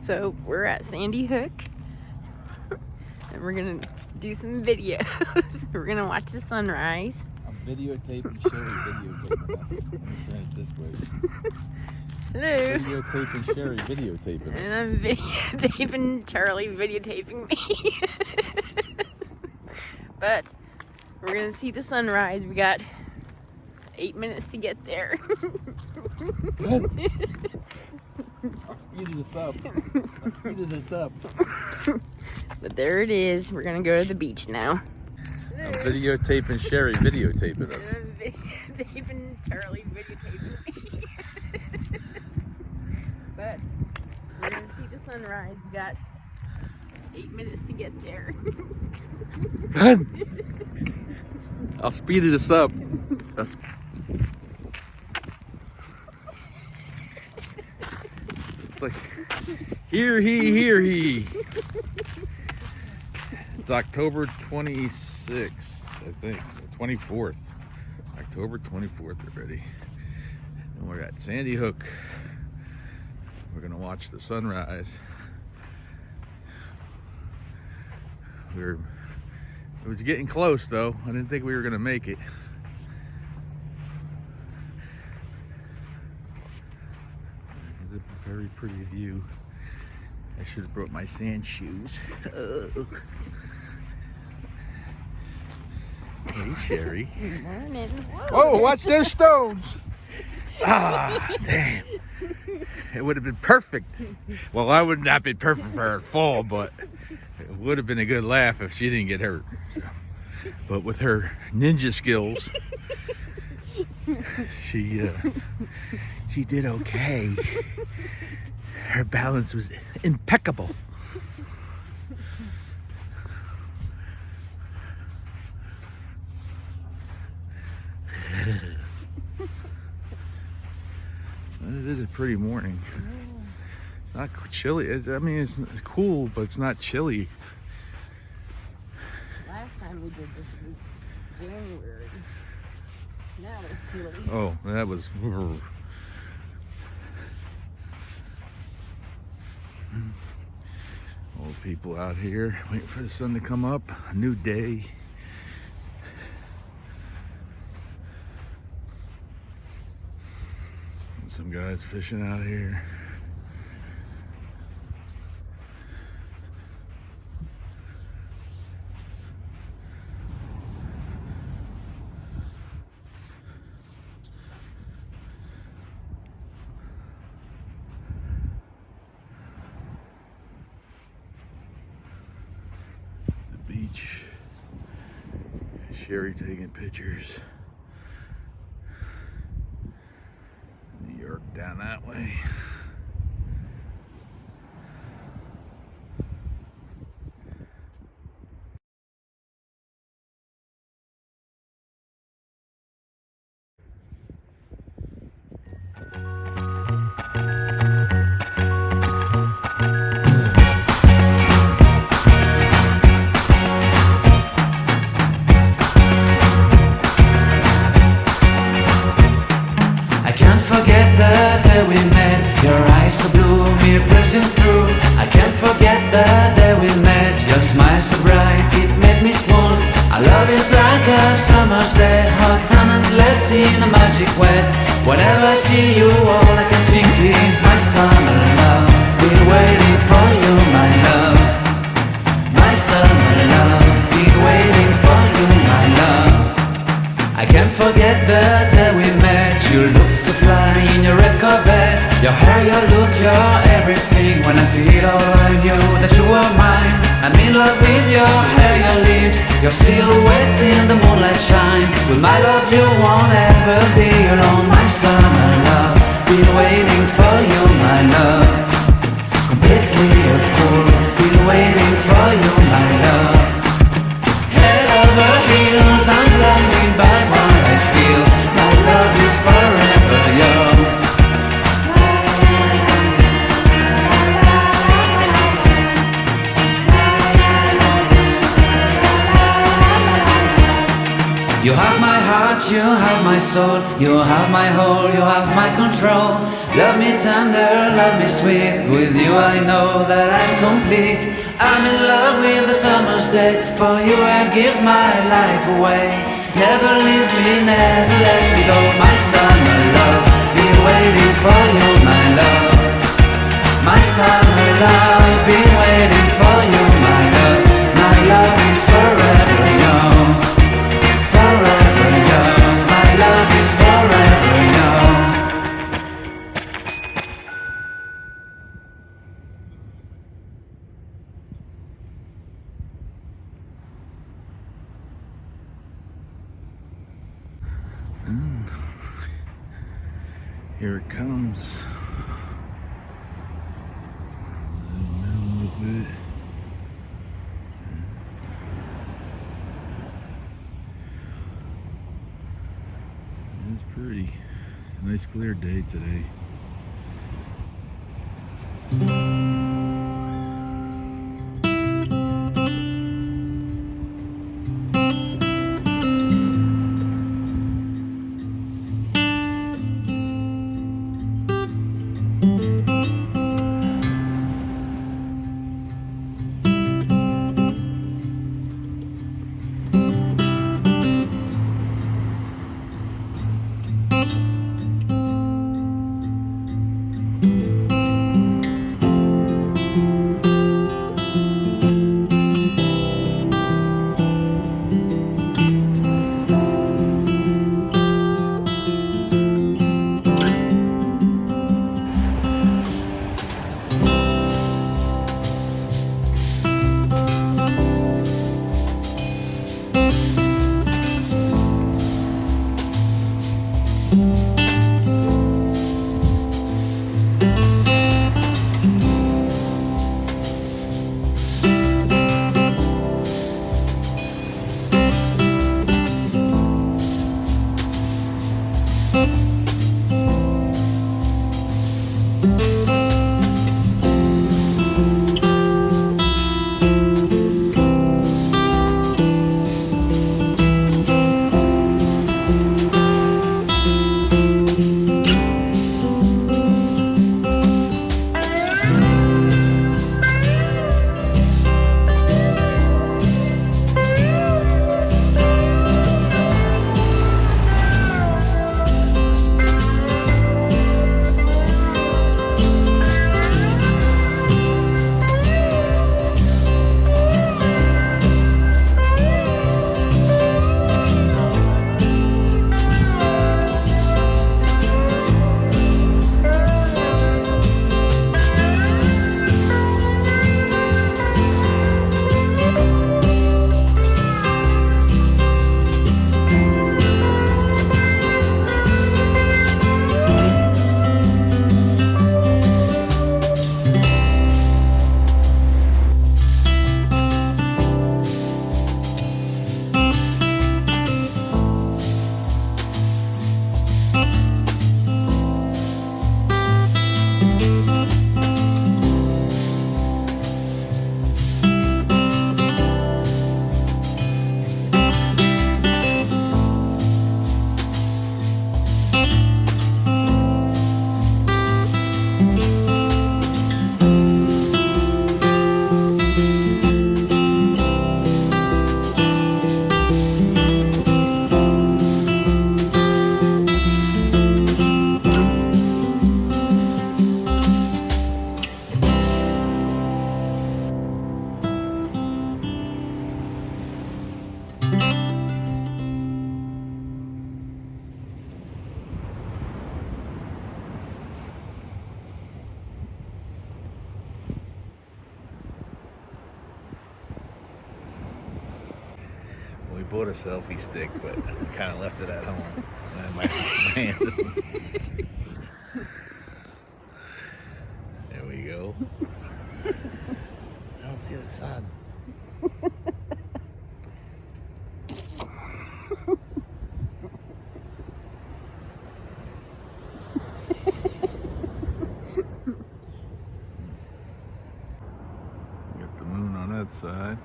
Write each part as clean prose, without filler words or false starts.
So we're at Sandy Hook and we're gonna do some videos. We're gonna watch the sunrise. I'm videotaping Sherry videotaping us. Let me turn it this way. Hello. Videotaping Sherry videotaping us. And I'm videotaping Charlie videotaping me. But we're gonna see the sunrise. We got 8 minutes to get there. I'll speed this up. But there it is. We're gonna go to the beach now. I'm videotaping Sherry videotaping us. And I'm videotaping Charlie videotaping me. But we're gonna see the sunrise. We got 8 minutes to get there. I'll speed this up. It's like, hear he. It's October 26th, I think, 24th. October 24th already. And we're at Sandy Hook. We're gonna watch the sunrise. It was getting close though. I didn't think we were gonna make it. It's a very pretty view. I should have brought my sand shoes. Oh. Hey, Sherry. Good morning. Whoa, watch those stones. Ah, damn. It would have been perfect. Well, I would not have been perfect for her fall, but it would have been a good laugh if she didn't get hurt. So, but with her ninja skills, she did okay. Her balance was impeccable. It is a pretty morning. It's not chilly. It's cool, but it's not chilly. Last time we did this was January. Now it's chilly. Oh, that was. Old people out here waiting for the sun to come up. A new day. Some guys fishing out here. The beach. Sherry taking pictures. New York down that way. We met, your eyes so blue, me piercing through. I can't forget the day we met, your smile so bright, it made me swoon. Our love is like a summer's day, hot and endless in a magic way. Whenever I see you, all I can think is my summer love. Been waiting for you, my love. My summer love, been waiting for you, my love. I can't forget the day we met. You looked so fly in your red Corvette. Your hair, your look, your everything. When I see it all, I knew that you were mine. I'm in love with your hair, your lips, your silhouette in the moonlight shine. With my love you won't ever be alone. My summer love, been waiting for you, my love. Completely a fool, been waiting for you, my love. Head over heels, I'm blinded by what I feel. My love is forever yours. You have my heart, you have my soul, you have my whole, you have my control. Love me tender, love me sweet, with you I know that I'm complete. I'm in love with the summer's day, for you I'd give my life away. Never leave me, never let me go, my summer love, be waiting for you, my love. My summer love, be waiting for you, my love. My love is forever yours, forever yours. My love is forever yours. Here it comes. Zoom in a little bit. It's pretty. It's a nice clear day today. We bought a selfie stick, but kind of left it at home. My hand. There we go. I don't see the sun. Got the moon on that side.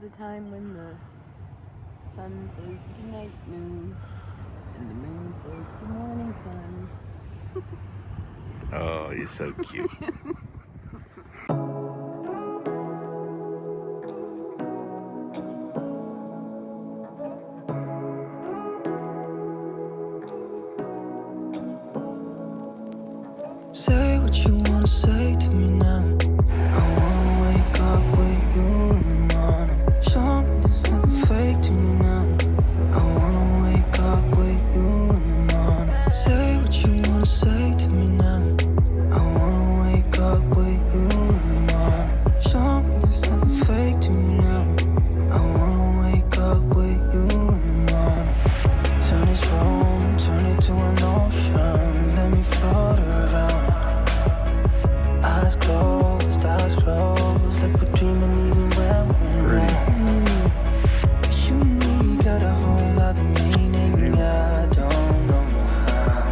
the time when the sun says good night, moon, and the moon says good morning, sun. Oh, you're so cute. Say what you wanna say to me now. I wanna wake up with you in the morning. Show me there's nothing fake to me now. I wanna wake up with you in the morning. Say what you wanna say to me now. I wanna wake up with you in the morning. Show me there's nothing fake to me now. I wanna wake up with you in the morning. Turn this room, turn it to an ocean. Let me float around. Eyes closed, like we're dreaming even when we're not. You and me got a whole other meaning, I don't know how.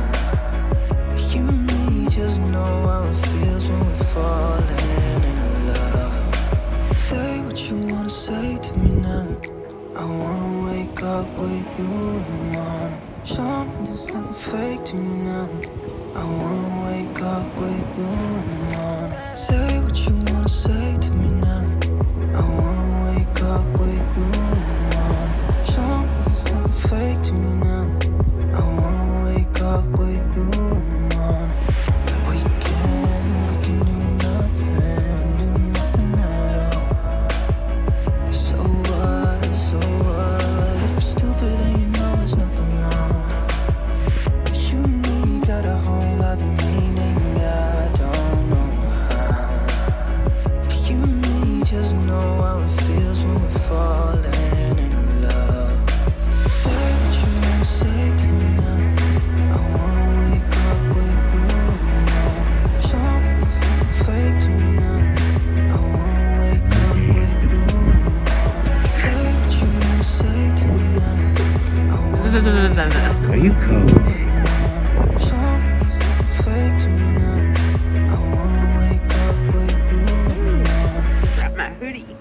You and me just know how it feels when we're falling in love. Say what you wanna say to me now. I wanna wake up with you in the morning. Show me there's nothing fake to me now. I wanna wake up with you in the morning. Say what you wanna say to me now. I wanna wake up with you in the morning. Show me there's nothing fake to me now. I wanna wake up with you in the morning. We can do nothing at all. So what, if you're stupid then you know it's nothing wrong. You and me got a whole other meaning, I don't know how. You and me just know how it feels when we're falling in love. Say what you wanna say to me now. I wanna wake up with you in the morning. Show me there's nothing fake to me now. I wanna wake up with you in the morning. Say what you wanna say to me now. I wanna wake up Are you cold? with you in the morning. Show me there's nothing fake to me now. I wanna wake up with you in the morning. Brought my hoodie.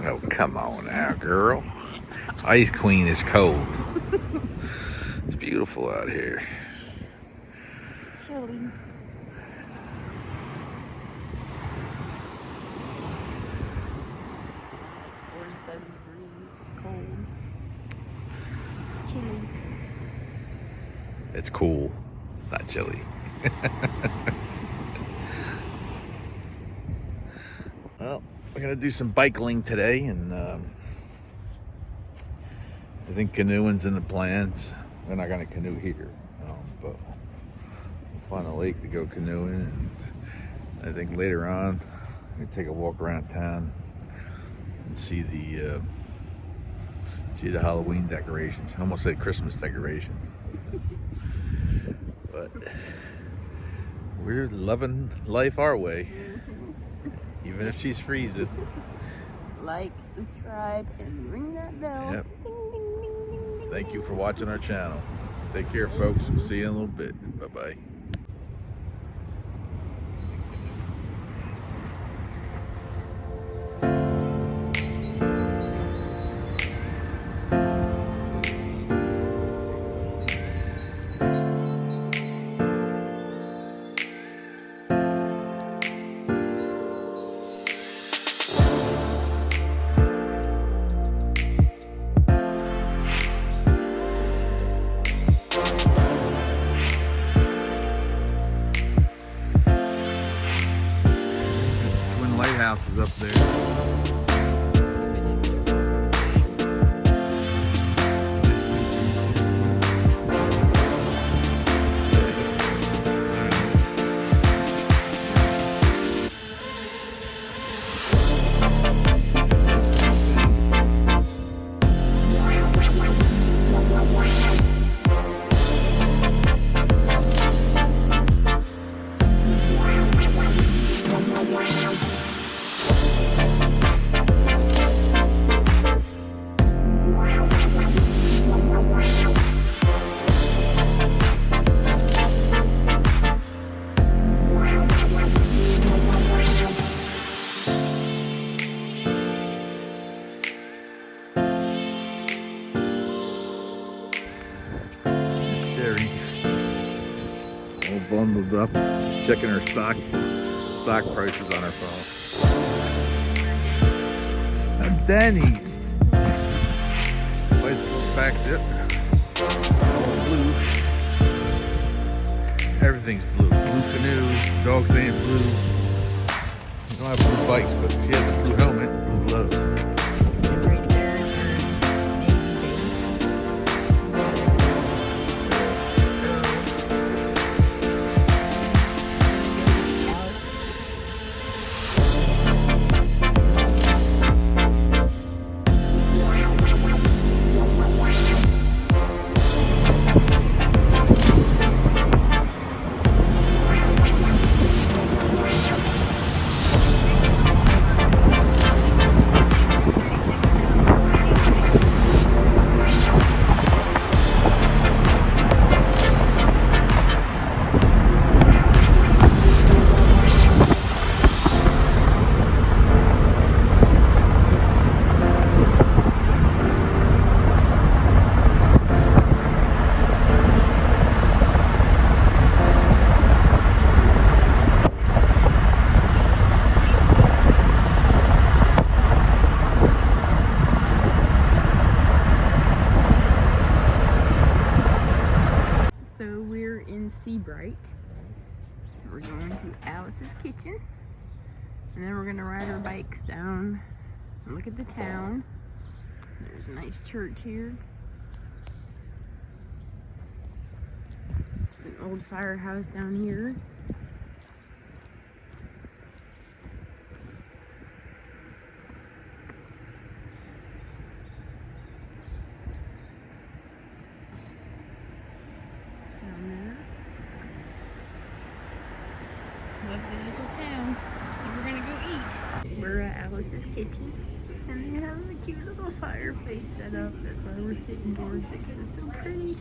Oh, come on now, girl. Ice Queen is cold. It's beautiful out here. It's chilly. 47 degrees. It's cold. It's chilly. It's cool. It's not chilly. Well, we're gonna do some bicycling today, and I think canoeing's in the plans. We're not gonna canoe here, but we'll find a lake to go canoeing. And I think later on, we're gonna take a walk around town and see the Halloween decorations. I almost said Christmas decorations. But we're loving life our way, even if she's freezing. Like, subscribe, and ring that bell. Yep. Ding, ding, ding, ding, ding. Thank you for watching our channel. Take care, folks. We'll see you in a little bit. Bye-bye. Lighthouse is up there. All bundled up, checking her stock prices on her phone. And Denny's. Place is packed up. All blue. Everything's blue. Blue canoe, dogs ain't blue. You don't have blue bikes, but she has a blue helmet, blue gloves. Right there is her navy Seabright. We're going to Alice's kitchen, and then we're gonna ride our bikes down and look at the town. There's a nice church here. There's an old firehouse down here. Lovely little town. So we're gonna go eat. We're at Alice's kitchen, and they have a cute little fireplace set up. That's why we're sitting towards it, because it's so pretty.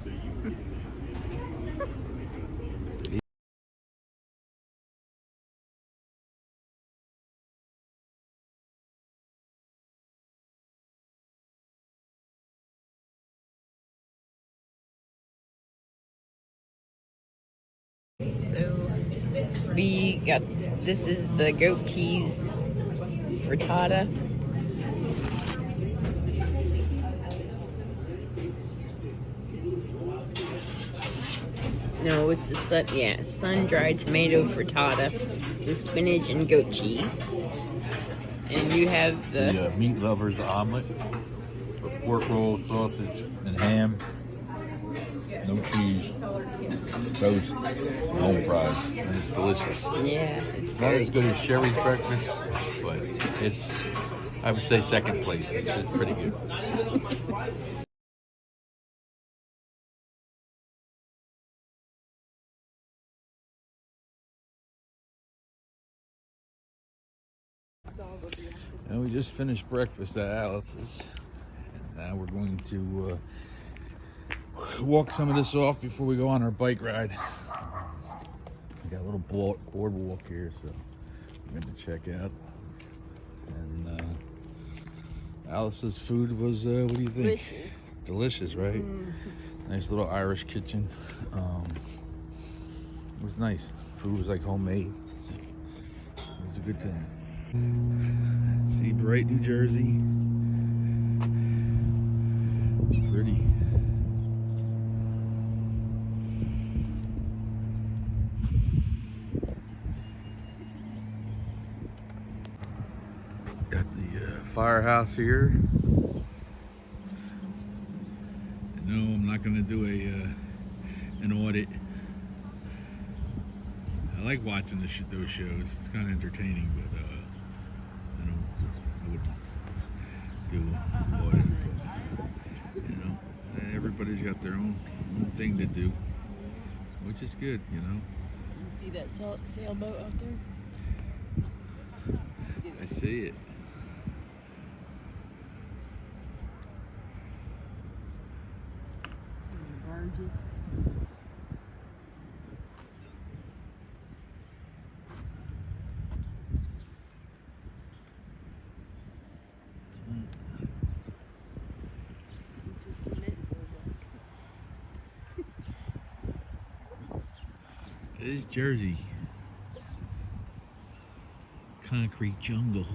So we got, this is the goat cheese frittata. No, it's the sun-dried tomato frittata with spinach and goat cheese. And you have the meat lovers omelet, pork roll, sausage, and ham. No cheese, toast, home fries, and it's delicious. yeah, it's Not very as good as Sherry's breakfast, but it's, I would say, second place. It's pretty good. And we just finished breakfast at Alice's, and now we're going to walk some of this off before we go on our bike ride. We got a little boardwalk here, so we're going to check out. And Alice's food was, what do you think? delicious. Delicious, right? Mm-hmm. Nice little Irish kitchen. It was nice. Food was like homemade. It was a good time. Seabright, New Jersey. It's pretty. Got the firehouse here. No, I'm not going to do an audit. I like watching those shows. It's kind of entertaining, but I wouldn't do an audit. But you know, everybody's got their own thing to do, which is good, you know. You see that sailboat out there? I see it. Barges. It's a cement boardwalk. It is Jersey. Concrete jungle.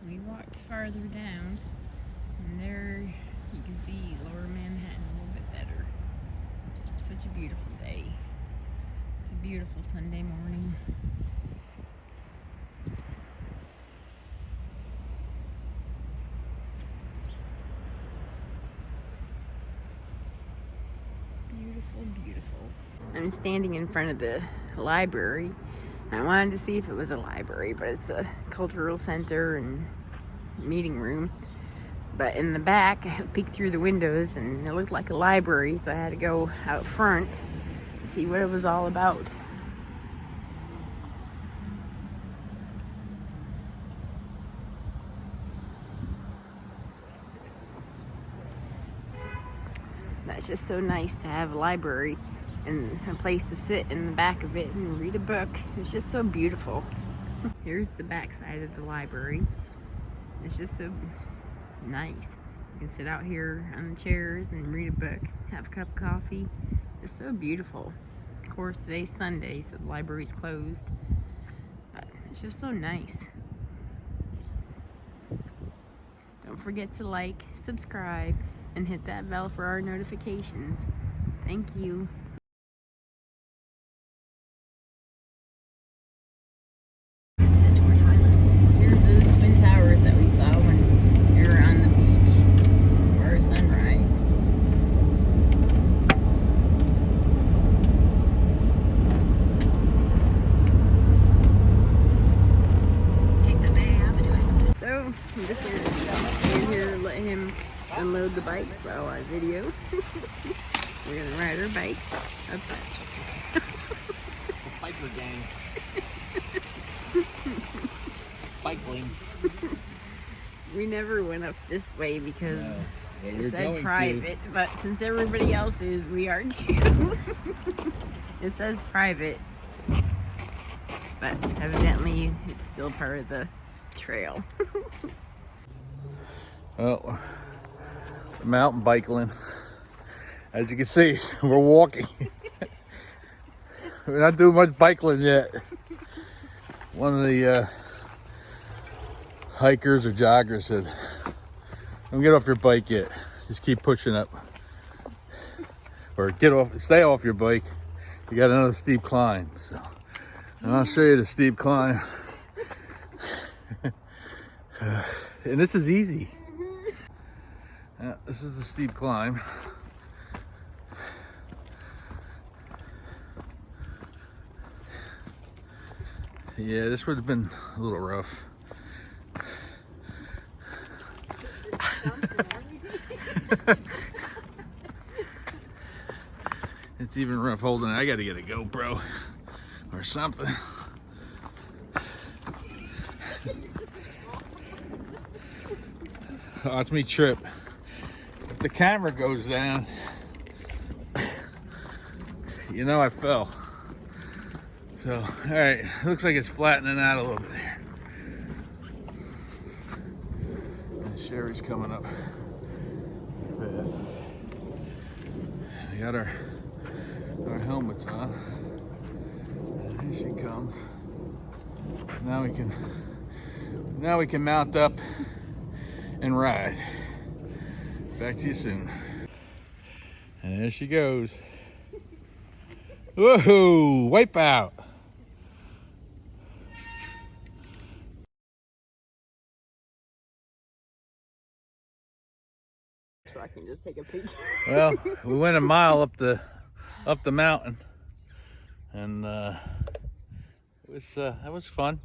We walked farther down, and there you can see Lower Manhattan a little bit better. It's such a beautiful day. It's a beautiful Sunday morning. Beautiful, beautiful. I'm standing in front of the library. I wanted to see if it was a library, but it's a cultural center and meeting room. But in the back, I peeked through the windows and it looked like a library, so I had to go out front to see what it was all about. That's just so nice to have a library and a place to sit in the back of it and read a book. It's just so beautiful. Here's the back side of the library. It's just so nice. You can sit out here on the chairs and read a book, have a cup of coffee. Just so beautiful. Of course, today's Sunday, so the library's closed. But it's just so nice. Don't forget to like, subscribe, and hit that bell for our notifications. Thank you. Here's those twin towers that we saw when we were on the beach for our sunrise. Take the Bay Avenue exit. So I'm just gonna stand here and let him unload the bikes while I video. We're gonna ride our bikes up that. Biker gang. Bikelings. We never went up this way because No, but we're it said going private, but since everybody else is, we are too. It says private, but evidently it's still part of the trail. Well, mountain biking. As you can see, we're walking. We're not doing much biking yet. One of the hikers or joggers said, "Don't get off your bike yet. Just keep pushing up, or stay off your bike. You got another steep climb." So, and I'll show you the steep climb. And this is easy. Yeah, this is the steep climb. Yeah, this would have been a little rough. It's even rough holding it. I gotta get a GoPro or something. Watch me trip. If the camera goes down, you know I fell. So, all right, looks like it's flattening out a little bit here. And Sherry's coming up. We got our helmets on. And here she comes. Now we can mount up and ride. Back to you soon. And there she goes. Woohoo! Wipe out. So I can just take a picture. Well, we went a mile up the mountain, and that was fun.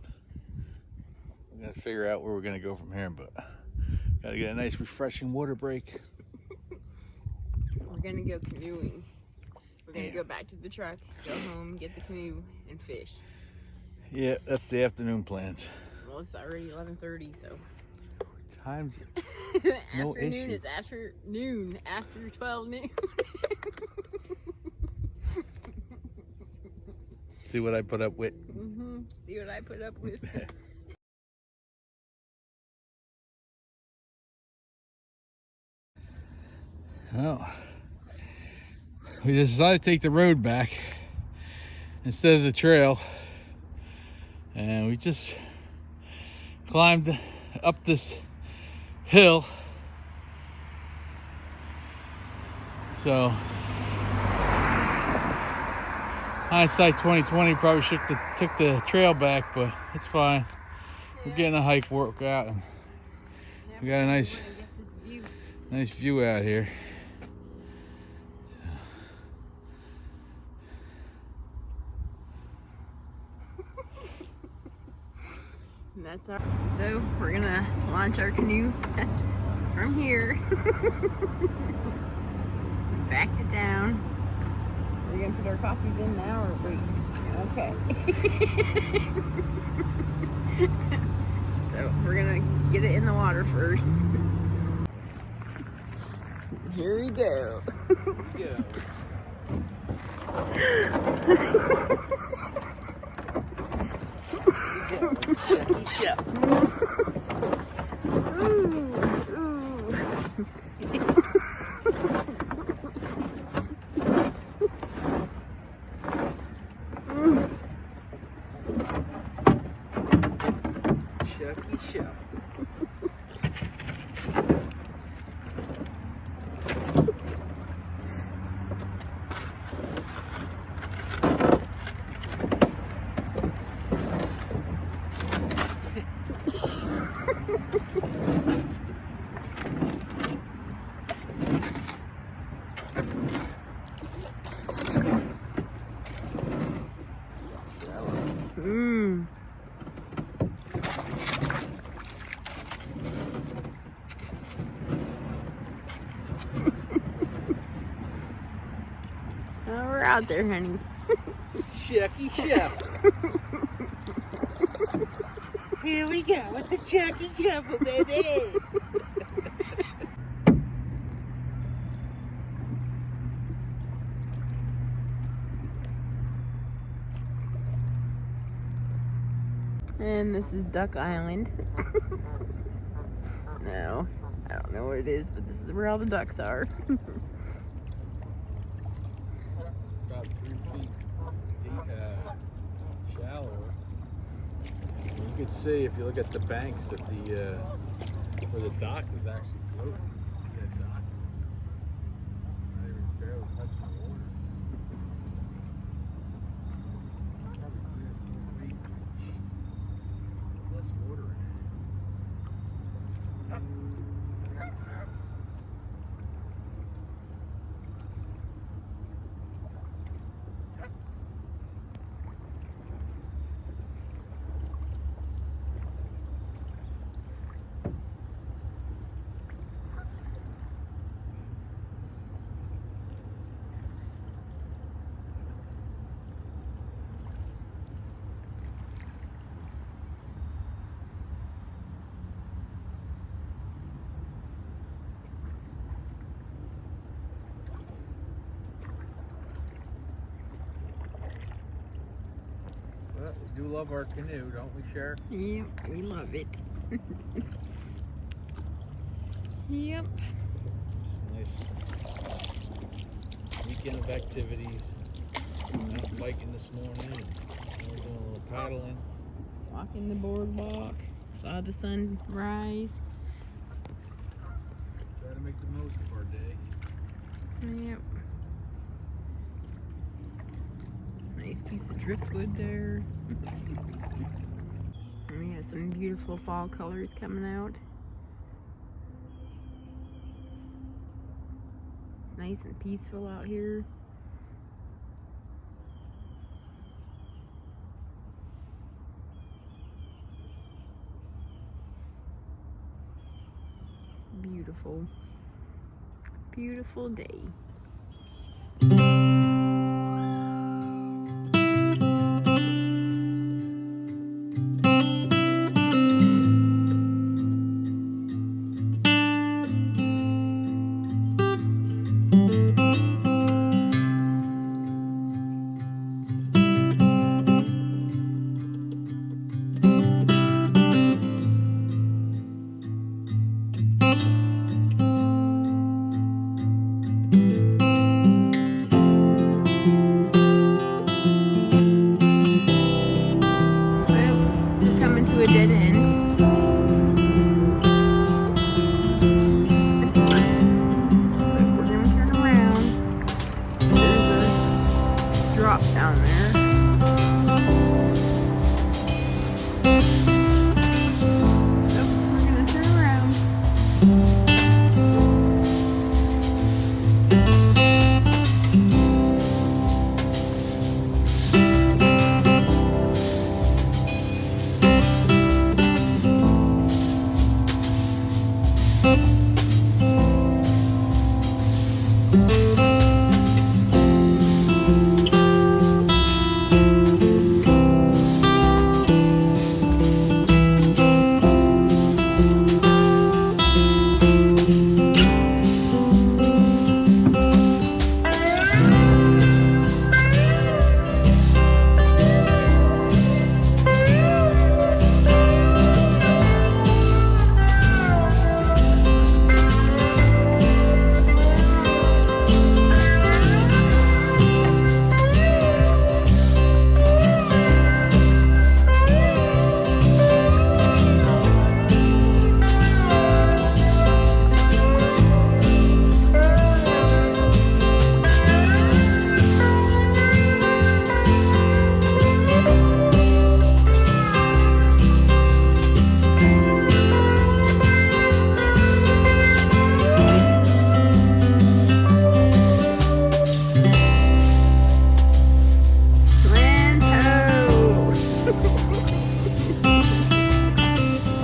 We gotta figure out where we're gonna go from here, but Gotta get a nice refreshing water break. We're gonna go canoeing. We're gonna go back to the truck, go home, get the canoe, and fish. Yeah, that's the afternoon plans. Well, it's already 11:30, so. Time's no Afternoon issue. is after noon, after 12 noon. See what I put up with? See what I put up with? Well, we decided to take the road back instead of the trail, and we just climbed up this hill. So hindsight 2020, probably took the trail back, but it's fine. We're getting a hike workout, and we got a nice view out here. And that's our. So we're gonna launch our canoe from here back to town. Are we gonna put our coffees in now or wait? Okay. So we're gonna get it in the water first. Here we go. Oh, we're out there, honey. Chucky Shuffle. Here we go with the Chucky Shuffle, baby. And this is Duck Island. No, I don't know what it is, but this is where all the ducks are. About 3 feet deep, shallower. You can see if you look at the banks that where the dock is actually floating. See that dock? Not even barely touching the water. Probably 3 or 4 feet. Less water in it. Well, we do love our canoe, don't we, Cher? Yep, we love it. Yep. Just a nice weekend of activities. Out biking this morning, and we're doing a little paddling. Walking the boardwalk, saw the sun rise. Try to make the most of our day. Yep. Nice piece of driftwood there. And we have some beautiful fall colors coming out. It's nice and peaceful out here. beautiful, beautiful day. To a dead end. So we're gonna turn around. There's a drop down there. So we're gonna turn around.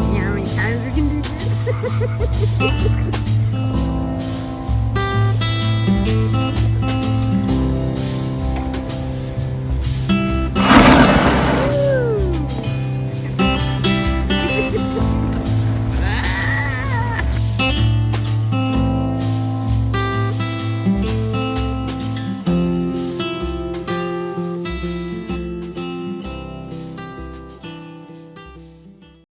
See how many times we can do this?